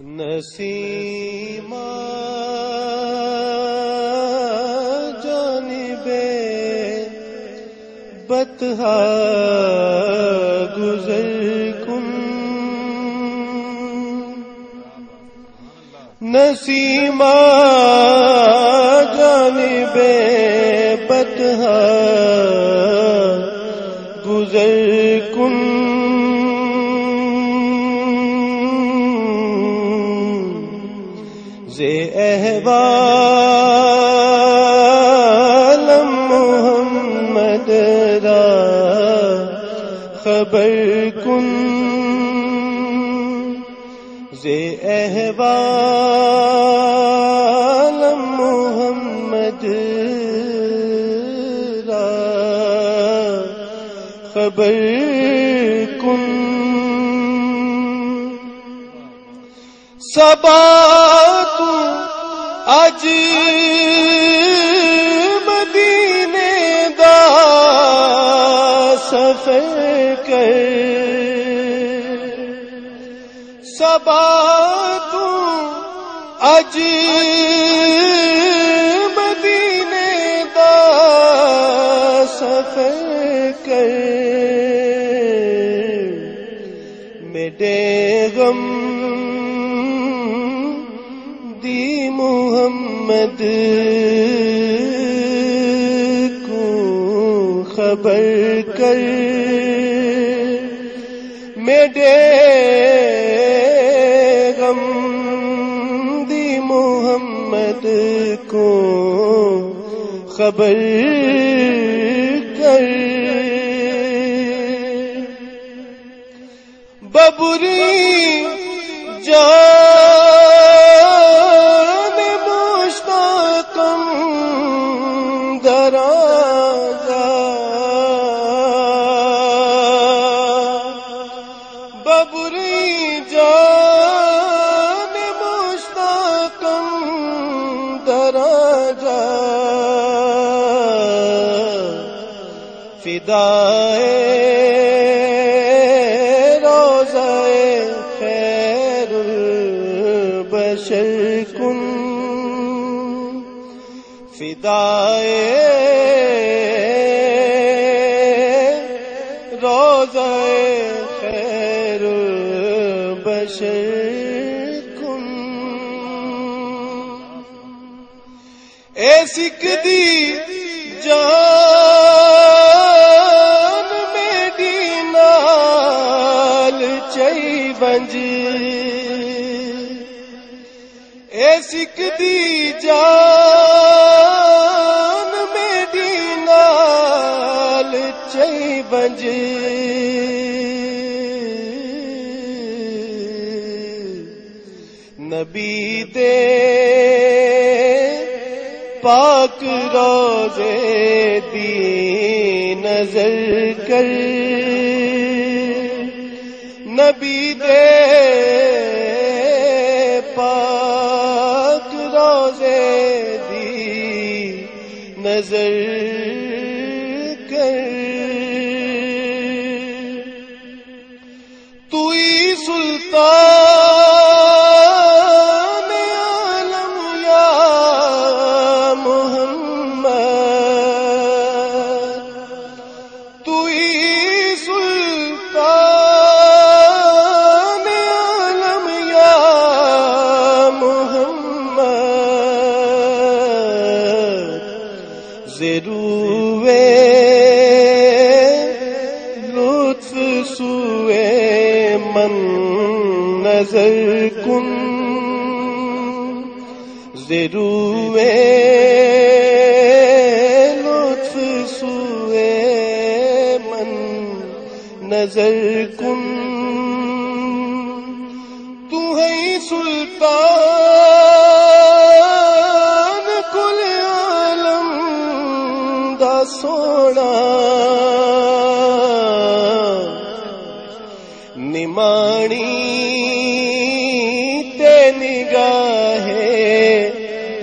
Nasima جانب بطحا گزر کن، نسیمہ جانب بطحا گزر کن، زے احوال محمد را خبر کن، زے احوال محمد را خبر کن، صبا تو اج مدینے دا سفر کر، صبا تو اج مدینے دا سفر کر، میرے غم دی محمد کو خبر کر، میرے غم دی محمد کو خبر کر، ببری جان مشتاقم درازا، ببری جان مشتاقم درازا، فدائے کن، فدائے روضہ خیر البشر کن، اے سکھدی جان میری نال چئی ونج، اے سکھدی جان میری نال چئی ونج، نبی دے پاک روضے دی نظر کر، نبی دے پاک روضے دی نظر کر، توئی سلطان عالم یا محمد، توئی سلطان عالم یا روے لطف سوئے من نظر کن، ضروے لطف سوئے من نظر کن، تو ہے سلطان کل عالم دا سونا، نمانی تے نگاہ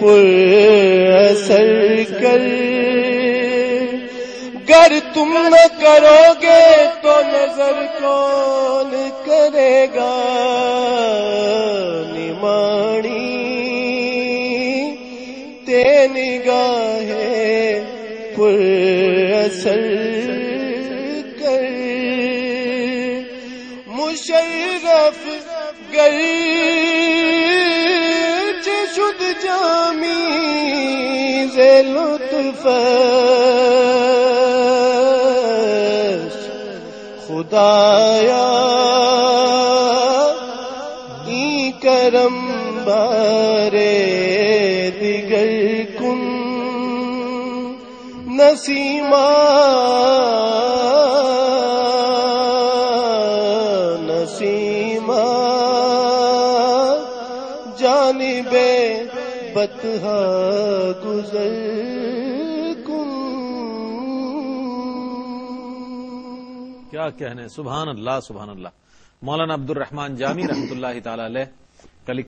پر اثر کر، گر تم نہ کرو گے تو نظر کون کرے گا، یہ نگاہ پر اثر کر مشرف گرچ شد جامی ز لطف خدایا ای کرم بارے دیگر کن نسیما نسیما جانب بطحا گزر کن. کیا کہنے، سبحان اللہ سبحان اللہ. مولانا عبد الرحمان جامی رحمۃ اللہ تعالی علیہ